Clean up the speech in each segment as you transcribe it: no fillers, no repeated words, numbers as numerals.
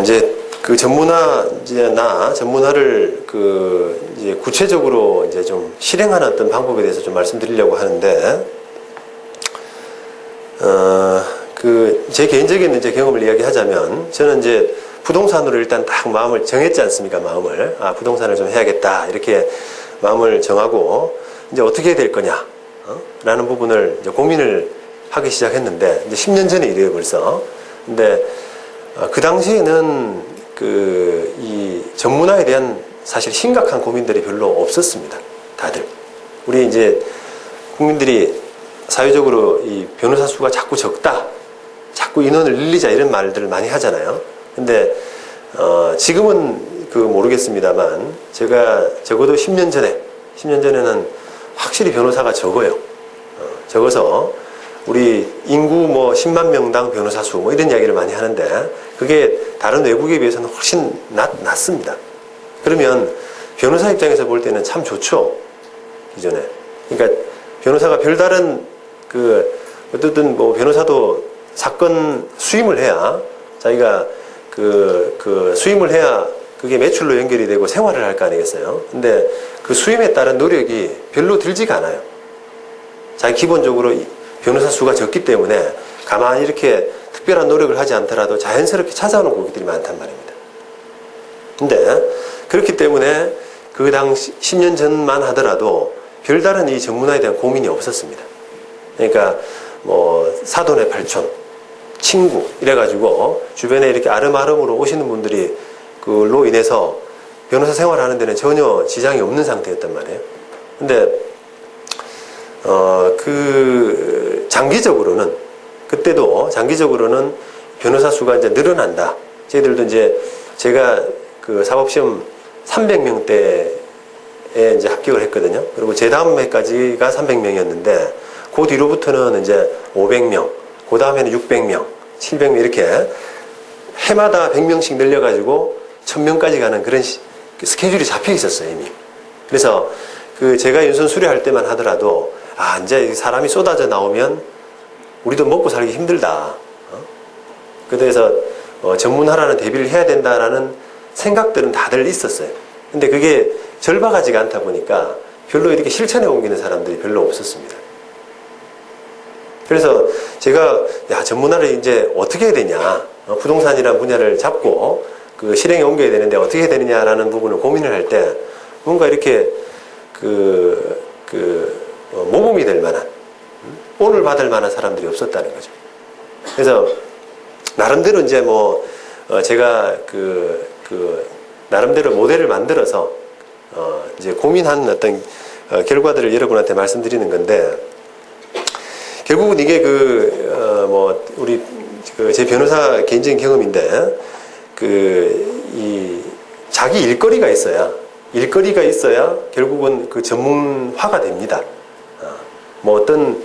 이제 그 전문화를 이제 구체적으로 이제 좀 실행하는 어떤 방법에 대해서 좀 말씀드리려고 하는데, 제 개인적인 이제 경험을 이야기하자면, 저는 이제 부동산으로 일단 딱 마음을 정했지 않습니까? 마음을. 부동산을 좀 해야겠다. 이렇게 마음을 정하고, 이제 어떻게 해야 될 거냐? 라는 부분을 이제 고민을 하기 시작했는데, 이제 10년 전에 이래요, 벌써. 근데, 그 당시에는 이 전문화에 대한 사실 심각한 고민들이 별로 없었습니다. 다들. 우리 이제 국민들이 사회적으로 이 변호사 수가 자꾸 적다, 자꾸 인원을 늘리자 이런 말들을 많이 하잖아요. 근데 지금은 모르겠습니다만, 제가 적어도 10년 전에는 확실히 변호사가 적어요. 적어서 우리 인구 10만 명당 변호사 수 이런 이야기를 많이 하는데, 그게 다른 외국에 비해서는 훨씬 낮습니다. 그러면 변호사 입장에서 볼 때는 참 좋죠, 기존에. 그러니까 변호사가 별다른 어쨌든 변호사도 사건 수임을 해야, 자기가 수임을 해야 그게 매출로 연결이 되고 생활을 할 거 아니겠어요? 근데 그 수임에 따른 노력이 별로 들지가 않아요. 자기 기본적으로 변호사 수가 적기 때문에 가만히 이렇게 특별한 노력을 하지 않더라도 자연스럽게 찾아오는 고객들이 많단 말입니다. 근데 그렇기 때문에 그 당시 10년 전만 하더라도 별다른 이 전문화에 대한 고민이 없었습니다. 그러니까 사돈의 팔촌, 친구 이래가지고 주변에 이렇게 아름아름으로 오시는 분들이 그로 인해서 변호사 생활하는 데는 전혀 지장이 없는 상태였단 말이에요. 근데 장기적으로는 변호사 수가 이제 늘어난다. 저희들도 이제 제가 사법시험 300명대에 이제 합격을 했거든요. 그리고 제 다음 해까지가 300명이었는데, 그 뒤로부터는 이제 500명, 그 다음에는 600명, 700명 이렇게 해마다 100명씩 늘려가지고 1000명까지 가는 그런 스케줄이 잡혀 있었어요, 이미. 그래서 제가 연수원 수료할 때만 하더라도, 이제 사람이 쏟아져 나오면 우리도 먹고 살기 힘들다. 그래서 전문화라는 대비를 해야 된다라는 생각들은 다들 있었어요. 근데 그게 절박하지가 않다 보니까 별로 이렇게 실천에 옮기는 사람들이 별로 없었습니다. 그래서 제가 전문화를 이제 어떻게 해야 되냐, 부동산이라는 분야를 잡고 실행에 옮겨야 되는데 어떻게 해야 되느냐라는 부분을 고민을 할 때, 뭔가 이렇게 모범이 될 만한, 오늘 받을 만한 사람들이 없었다는 거죠. 그래서 나름대로 이제 제가 나름대로 모델을 만들어서 이제 고민한 어떤 결과들을 여러분한테 말씀드리는 건데, 결국은 이게 우리 제 변호사 개인적인 경험인데, 자기 일거리가 있어야 결국은 전문화가 됩니다. 어떤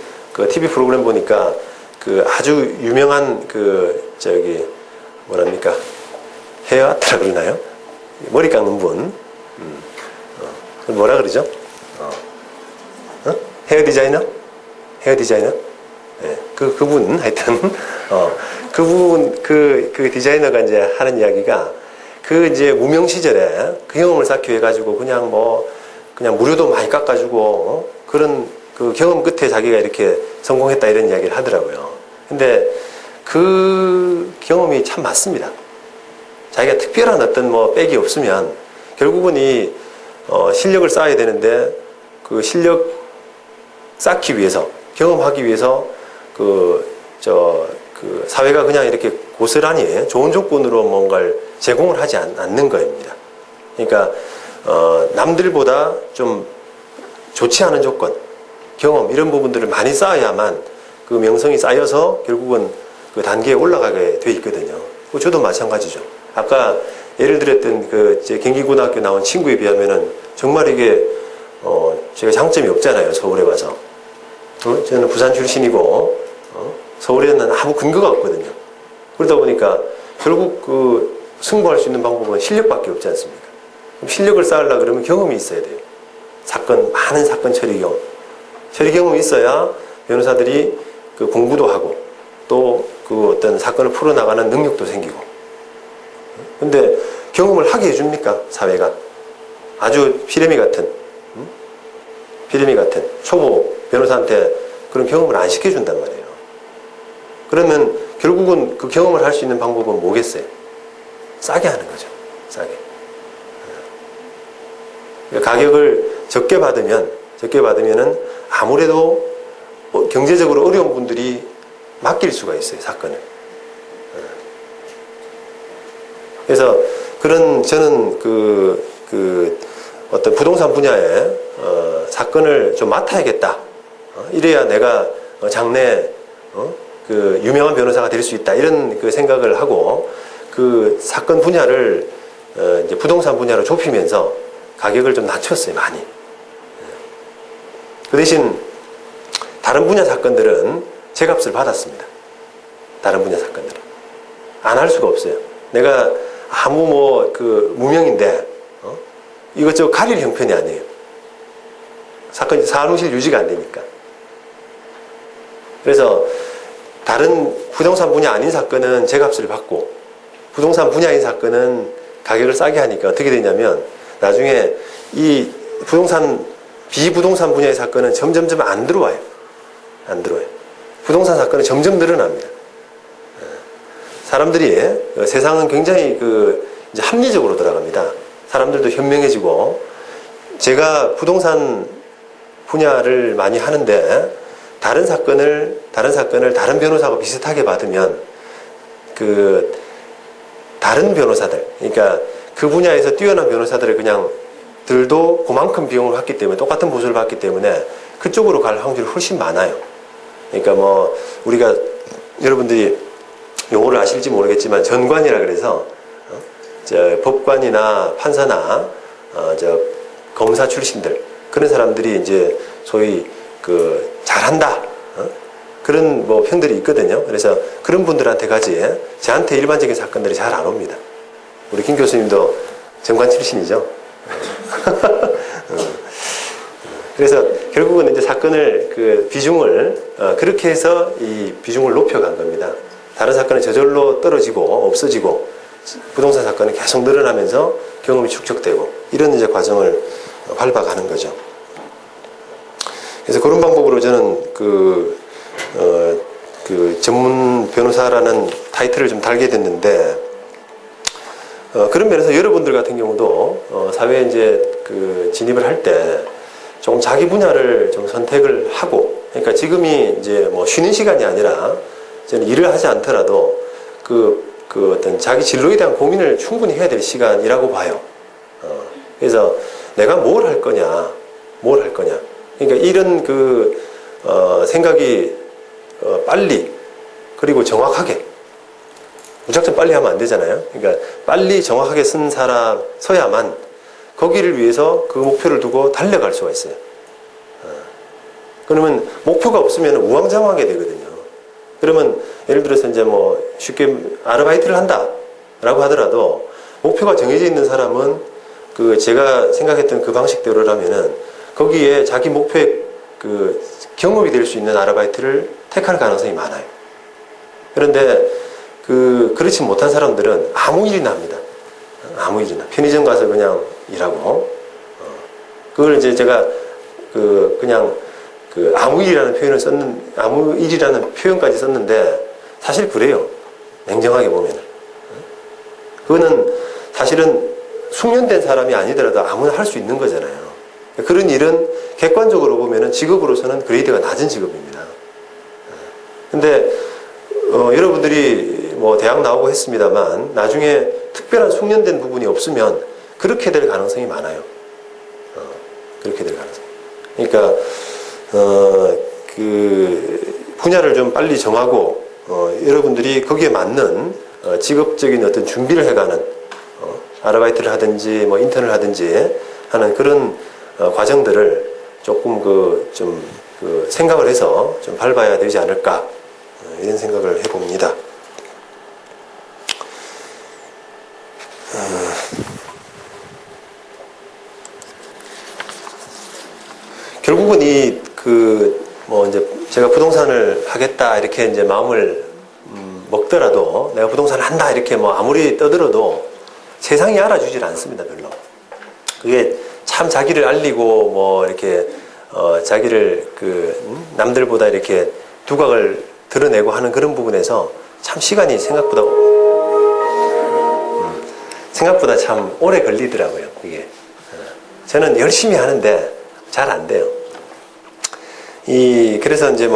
TV 프로그램 보니까 아주 유명한 헤어 아트라 그러나요? 머리 깎는 분, 뭐라 그러죠? 헤어 디자이너? 네, 그분 하여튼 그분 디자이너가 이제 하는 이야기가, 이제 무명 시절에 경험을 쌓기 위해 가지고 그냥 무료도 많이 깎아주고 그런 경험 끝에 자기가 이렇게 성공했다 이런 이야기를 하더라고요. 근데 그 경험이 참 맞습니다. 자기가 특별한 어떤 백이 없으면 결국은 이 실력을 쌓아야 되는데, 실력 쌓기 위해서, 경험하기 위해서 사회가 그냥 이렇게 고스란히 좋은 조건으로 뭔가를 제공을 하지 않는 거입니다. 그러니까 남들보다 좀 좋지 않은 조건, 경험 이런 부분들을 많이 쌓아야만 명성이 쌓여서 결국은 단계에 올라가게 돼 있거든요. 저도 마찬가지죠. 아까 예를 들었던 제 경기고등학교 나온 친구에 비하면은 정말 이게 제가 장점이 없잖아요. 서울에 와서. 저는 부산 출신이고 서울에는 아무 근거가 없거든요. 그러다 보니까 결국 승부할 수 있는 방법은 실력밖에 없지 않습니까? 실력을 쌓으려고 그러면 경험이 있어야 돼요. 많은 사건 처리 경험. 처리 경험이 있어야 변호사들이 공부도 하고 또 어떤 사건을 풀어나가는 능력도 생기고, 근데 경험을 하게 해줍니까? 사회가. 아주 피레미 같은, 피레미 같은 초보 변호사한테 그런 경험을 안 시켜준단 말이에요. 그러면 결국은 그 경험을 할 수 있는 방법은 뭐겠어요? 싸게 하는 거죠. 싸게. 가격을 적게 받으면은 아무래도 경제적으로 어려운 분들이 맡길 수가 있어요, 사건을. 그래서 저는 어떤 부동산 분야에 사건을 좀 맡아야겠다. 이래야 내가 장래 유명한 변호사가 될 수 있다. 이런 생각을 하고 그 사건 분야를 이제 부동산 분야로 좁히면서 가격을 좀 낮췄어요, 많이. 그 대신 다른 분야 사건들은 제값을 받았습니다. 다른 분야 사건들은 안 할 수가 없어요. 내가 아무 무명인데 이것저것 가릴 형편이 아니에요. 사건이 사무실 유지가 안 되니까. 그래서 다른 부동산 분야 아닌 사건은 제값을 받고 부동산 분야인 사건은 가격을 싸게 하니까 어떻게 되냐면 나중에 이 비부동산 분야의 사건은 점점점 안 들어와요. 안 들어와요. 부동산 사건은 점점 늘어납니다. 사람들이 세상은 굉장히 이제 합리적으로 돌아갑니다. 사람들도 현명해지고 제가 부동산 분야를 많이 하는데 다른 사건을 다른 변호사가 비슷하게 받으면 다른 변호사들, 그러니까 그 분야에서 뛰어난 변호사들을 그냥 들도 그만큼 비용을 받기 때문에 똑같은 보수를 받기 때문에 그쪽으로 갈 확률이 훨씬 많아요. 그러니까 우리가 여러분들이 용어를 아실지 모르겠지만 전관이라 그래서 법관이나 판사나 검사 출신들 그런 사람들이 이제 소위 잘한다 그런 평들이 있거든요. 그래서 그런 분들한테 가지 저한테 일반적인 사건들이 잘 안 옵니다. 우리 김 교수님도 전관 출신이죠. 그래서 결국은 이제 사건을 비중을 그렇게 해서 이 비중을 높여간 겁니다. 다른 사건은 저절로 떨어지고 없어지고 부동산 사건은 계속 늘어나면서 경험이 축적되고 이런 이제 과정을 밟아가는 거죠. 그래서 그런 방법으로 저는 전문 변호사라는 타이틀을 좀 달게 됐는데 그런 면에서 여러분들 같은 경우도 사회에 이제 진입을 할 때 조금 자기 분야를 좀 선택을 하고 그러니까 지금이 이제 쉬는 시간이 아니라 저는 일을 하지 않더라도 어떤 자기 진로에 대한 고민을 충분히 해야 될 시간이라고 봐요. 그래서 내가 뭘 할 거냐. 그러니까 이런 생각이 빨리 그리고 정확하게 무작정 빨리 하면 안 되잖아요. 그러니까 빨리 정확하게 쓴 사람 서야만 거기를 위해서 그 목표를 두고 달려갈 수가 있어요. 그러면 목표가 없으면 우왕좌왕하게 되거든요. 그러면 예를 들어서 이제 쉽게 아르바이트를 한다라고 하더라도 목표가 정해져 있는 사람은 제가 생각했던 그 방식대로라면은 거기에 자기 목표의 경험이 될 수 있는 아르바이트를 택할 가능성이 많아요. 그런데 그렇지 못한 사람들은 아무 일이나 합니다. 아무 일이나. 편의점 가서 그냥 일하고, 그걸 이제 제가 그냥 아무 일이라는 아무 일이라는 표현까지 썼는데 사실 그래요. 냉정하게 보면은. 그거는 사실은 숙련된 사람이 아니더라도 아무나 할 수 있는 거잖아요. 그런 일은 객관적으로 보면은 직업으로서는 그레이드가 낮은 직업입니다. 근데 여러분들이 대학 나오고 했습니다만 나중에 특별한 숙련된 부분이 없으면 그렇게 될 가능성이 많아요. 그렇게 될 가능성. 그러니까 분야를 좀 빨리 정하고 여러분들이 거기에 맞는 직업적인 어떤 준비를 해가는 아르바이트를 하든지 인턴을 하든지 하는 그런 과정들을 조금 생각을 해서 좀 밟아야 되지 않을까 이런 생각을 해봅니다. 결국은 이제 제가 부동산을 하겠다 이렇게 이제 마음을 먹더라도 내가 부동산을 한다 이렇게 아무리 떠들어도 세상이 알아주질 않습니다, 별로. 그게 참 자기를 알리고 뭐 이렇게 자기를 남들보다 이렇게 두각을 드러내고 하는 그런 부분에서 참 시간이 생각보다 참 오래 걸리더라고요, 이게. 저는 열심히 하는데 잘 안 돼요. 그래서 이제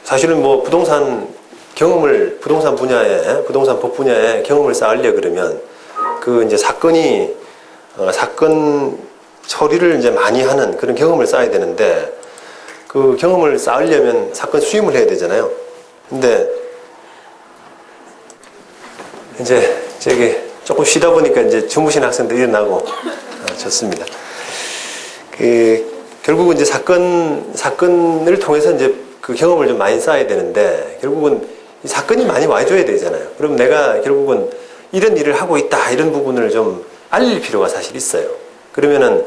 사실은 뭐 부동산 부동산 법 분야에 경험을 쌓으려 그러면 이제 사건 처리를 이제 많이 하는 그런 경험을 쌓아야 되는데 그 경험을 쌓으려면 사건 수임을 해야 되잖아요. 근데 이제 조금 쉬다 보니까 이제 주무신 학생들 일어나고 좋습니다. 결국은 이제 사건을 통해서 이제 그 경험을 좀 많이 쌓아야 되는데 결국은 이 사건이 많이 와줘야 되잖아요. 그럼 내가 결국은 이런 일을 하고 있다 이런 부분을 좀 알릴 필요가 사실 있어요. 그러면은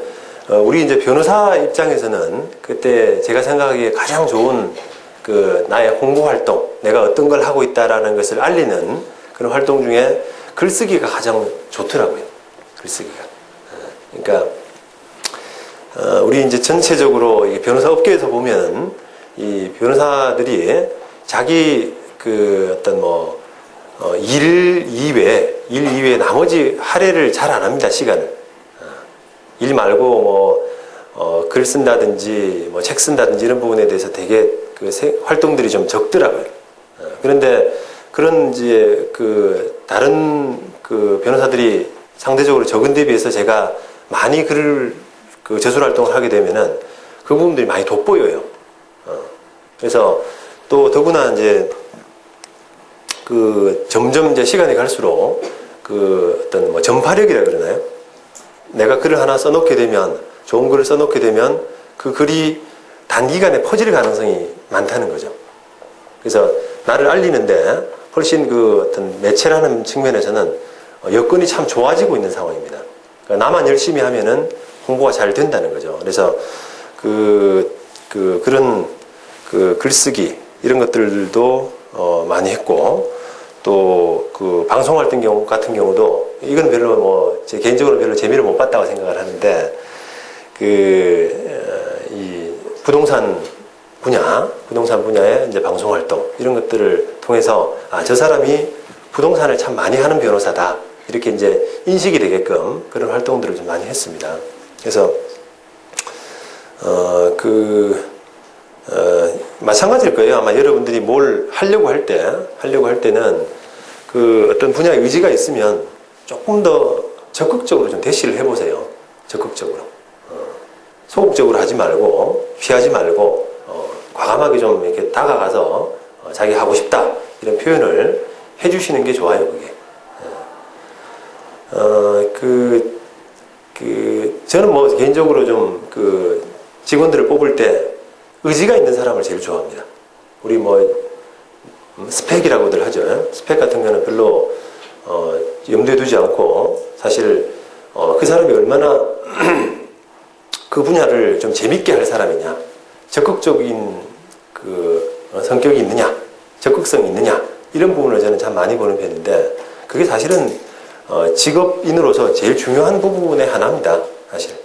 우리 이제 변호사 입장에서는 그때 제가 생각하기에 가장 좋은 나의 홍보 활동, 내가 어떤 걸 하고 있다라는 것을 알리는 그런 활동 중에 글쓰기가 가장 좋더라고요. 글쓰기가. 그러니까 우리 이제 전체적으로 변호사 업계에서 보면 이 변호사들이 자기 일 이외에 나머지 할애를 잘 안 합니다, 시간을. 일 말고 글 쓴다든지 책 쓴다든지 이런 부분에 대해서 되게 활동들이 좀 적더라고요. 그런데 그런 이제 다른 변호사들이 상대적으로 적은 데 비해서 제가 많이 글을 저술 활동을 하게 되면은 그 부분들이 많이 돋보여요. 그래서 또 더구나 이제 점점 이제 시간이 갈수록 전파력이라 그러나요? 내가 글을 하나 써놓게 되면, 좋은 글을 써놓게 되면 그 글이 단기간에 퍼질 가능성이 많다는 거죠. 그래서 나를 알리는데 훨씬 어떤 매체라는 측면에서는 여건이 참 좋아지고 있는 상황입니다. 그러니까 나만 열심히 하면은 홍보가 잘 된다는 거죠. 그래서 그런 글쓰기 이런 것들도 많이 했고 또 방송 활동 같은 경우도 이건 별로 제 개인적으로 별로 재미를 못 봤다고 생각을 하는데 이 부동산 분야의 이제 방송 활동 이런 것들을 통해서 저 사람이 부동산을 참 많이 하는 변호사다 이렇게 이제 인식이 되게끔 그런 활동들을 좀 많이 했습니다. 그래서 마찬가지일 거예요. 아마 여러분들이 뭘 하려고 할 때는 어떤 분야에 의지가 있으면 조금 더 적극적으로 좀 대시를 해보세요. 적극적으로. 소극적으로 하지 말고, 피하지 말고, 과감하게 좀 이렇게 다가가서 자기 하고 싶다. 이런 표현을 해주시는 게 좋아요, 그게. 저는 개인적으로 좀 직원들을 뽑을 때 의지가 있는 사람을 제일 좋아합니다. 우리 스펙이라고들 하죠. 스펙 같은 거는 별로 염두에 두지 않고 사실 그 사람이 얼마나 그 분야를 좀 재밌게 할 사람이냐, 적극적인 성격이 있느냐, 적극성이 있느냐 이런 부분을 저는 참 많이 보는 편인데 그게 사실은 직업인으로서 제일 중요한 부분의 하나입니다. 사실.